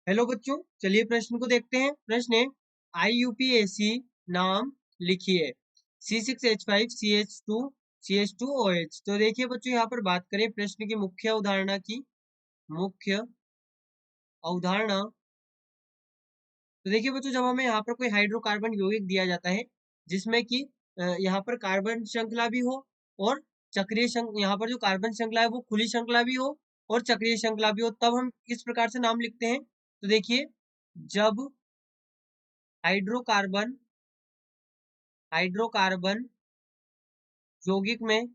Hello बच्चों, चलिए प्रश्न को देखते हैं। प्रश्न है IUPAC नाम लिखिए। C6H5CH2CH2OH। तो देखिए बच्चों, यहाँ पर बात करें प्रश्न की मुख्य अवधारणा की। मुख्य अवधारणा, तो देखिए बच्चों, जब हमें यहाँ पर कोई हाइड्रोकार्बन यौगिक दिया जाता है जिसमें कि यहाँ पर कार्बन श्रृंखला भी हो और चक्रीय श्रृंखला, यहाँ पर जो कार्बन श्रृंखला है वो खुली श्रृंखला भी हो और चक्रीय श्रृंखला भी हो, तब हम किस प्रकार से नाम लिखते हैं। तो देखिए, जब हाइड्रोकार्बन हाइड्रोकार्बन यौगिक में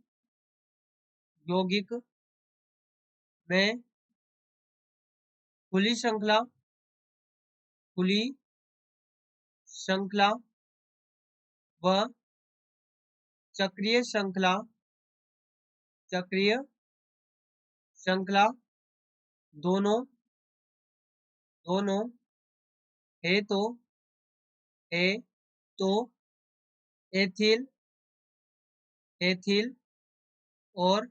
खुली श्रृंखला व चक्रीय श्रृंखला दोनों दोनों है तो एथिल और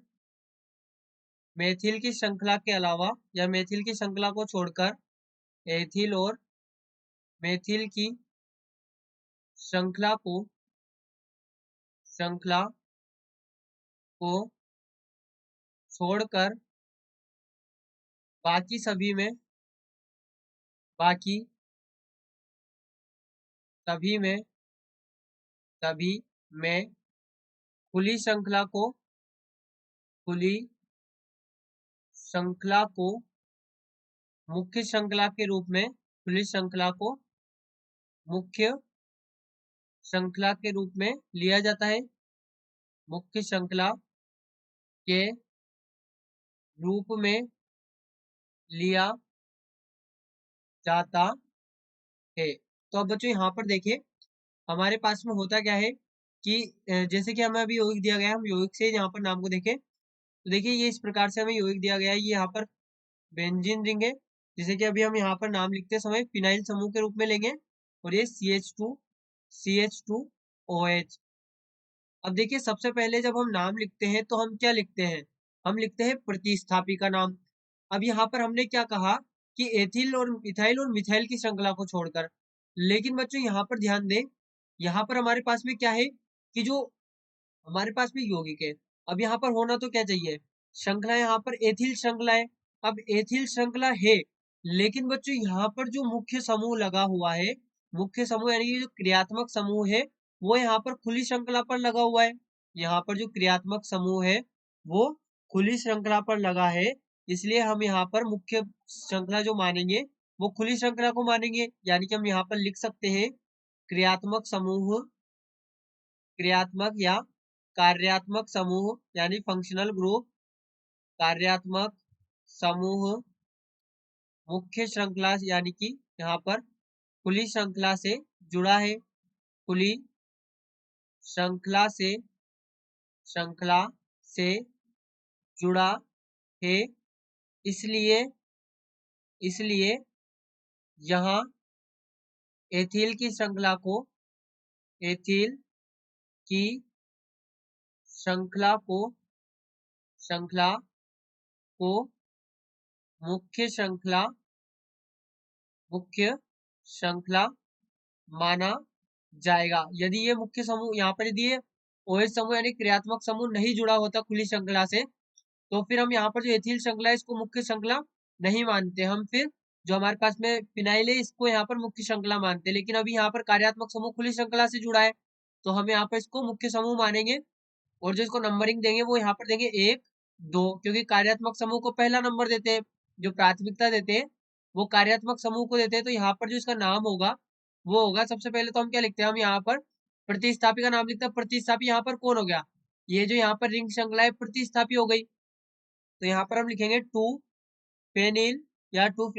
मेथिल की श्रृंखला के अलावा, या मेथिल की श्रृंखला को छोड़कर एथिल और मेथिल की श्रृंखला को छोड़कर बाकी सभी में खुली श्रृंखला को मुख्य श्रृंखला के रूप में खुली श्रृंखला को मुख्य श्रृंखला के रूप में लिया जाता है। मुख्य श्रृंखला के रूप में लिया जाता है। तो अब बच्चों यहाँ पर देखिए, हमारे पास में होता क्या है कि जैसे कि हमें अभी यौगिक दिया गया है, हम यौगिक से यहाँ पर नाम को देखें तो देखिए ये इस प्रकार से हमें यौगिक दिया गया है। ये यहाँ पर बेंजीन रिंग है, जैसे कि अभी हम यहाँ पर नाम लिखते समय फिनाइल समूह के रूप में लेंगे, और ये CH2OH। अब देखिए, सबसे पहले जब हम नाम लिखते हैं तो हम क्या लिखते हैं, हम लिखते हैं प्रतिस्थापी का नाम। अब यहाँ पर हमने क्या कहा कि एथिल और इथाइल और मिथाइल की श्रृंखला को छोड़कर, लेकिन बच्चों यहाँ पर ध्यान दें, यहाँ पर हमारे पास में क्या है कि जो हमारे पास में यौगिक है, अब यहाँ पर होना तो क्या चाहिए, श्रृंखला, यहाँ पर एथिल श्रृंखला है। अब एथिल श्रृंखला है, लेकिन बच्चों यहाँ पर जो मुख्य समूह लगा हुआ है, मुख्य समूह यानी कि जो क्रियात्मक समूह है, वो यहाँ पर खुली श्रृंखला पर लगा हुआ है। यहाँ पर जो क्रियात्मक समूह है वो खुली श्रृंखला पर लगा है, इसलिए हम यहाँ पर मुख्य श्रृंखला जो मानेंगे वो खुली श्रृंखला को मानेंगे। यानी कि हम यहाँ पर लिख सकते हैं क्रियात्मक या कार्यात्मक समूह, यानी फंक्शनल ग्रुप, कार्यात्मक समूह मुख्य श्रृंखला यानी कि यहाँ पर खुली श्रृंखला से जुड़ा है, खुली श्रृंखला से जुड़ा है। इसलिए यहाँ एथिल की श्रृंखला को मुख्य श्रृंखला माना जाएगा। यदि ये मुख्य समूह, यहाँ पर यदि ये OH समूह यानी क्रियात्मक समूह नहीं जुड़ा होता खुली श्रृंखला से, तो फिर हम यहाँ पर जो एथिल श्रृंखला है इसको मुख्य श्रृंखला नहीं मानते, हम फिर जो हमारे पास में फिनाइल है इसको यहाँ पर मुख्य श्रृंखला मानते हैं। लेकिन अभी यहाँ पर कार्यात्मक समूह खुली श्रृंखला से जुड़ा है, तो हम यहाँ पर इसको मुख्य समूह मानेंगे, और जो इसको नंबरिंग देंगे वो यहाँ पर देंगे 1 2, क्योंकि कार्यात्मक समूह को पहला नंबर देते हैं, जो प्राथमिकता देते हैं वो कार्यात्मक समूह को देते हैं। तो यहाँ पर जो इसका नाम होगा वो होगा, सबसे पहले तो हम क्या लिखते हैं, हम यहाँ पर प्रतिस्थापी का नाम लिखते हैं। प्रतिस्थापी यहाँ पर कौन हो गया, ये जो यहाँ पर रिंग श्रृंखला है प्रतिस्थापी हो गई। तो यहाँ पर हम लिखेंगे 2 फेनिल या 2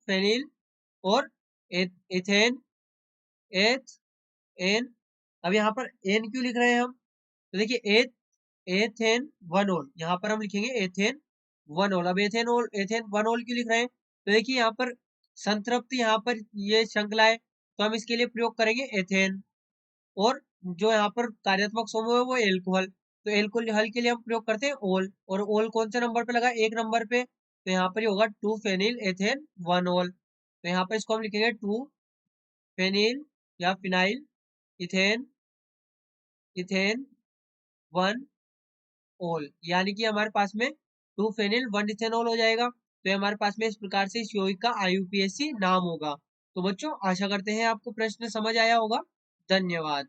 फेनिल और एथेन एन। अब यहाँ पर एन क्यों लिख रहे हैं हम, तो देखिए एथेन 1 ओल, यहाँ पर हम लिखेंगे एथेन 1 ओल। अब एथेन 1 ओल क्यों लिख रहे हैं, तो देखिए यहाँ पर संतृप्त, यहाँ पर ये श्रृंखला है तो हम इसके लिए प्रयोग करेंगे एथेन, और जो यहाँ पर कार्यात्मक समूह है वो एल्कोहल, तो एल्कोहल के लिए हम प्रयोग करते हैं ओल, और ओल कौन से नंबर पे लगा, 1 नंबर पे। तो यहाँ पर ये होगा 2 फेनिल एथेन 1 ओल। तो यहाँ पर इसको हम लिखेंगे 2 फेनिल या फिनाइल इथेन इथेन 1 ओल, यानी कि हमारे पास में 2 फेनिल 1 इथेनॉल हो जाएगा। तो ये हमारे पास में इस प्रकार से इस यौगिक का IUPAC नाम होगा। तो बच्चों आशा करते हैं आपको प्रश्न समझ आया होगा। धन्यवाद।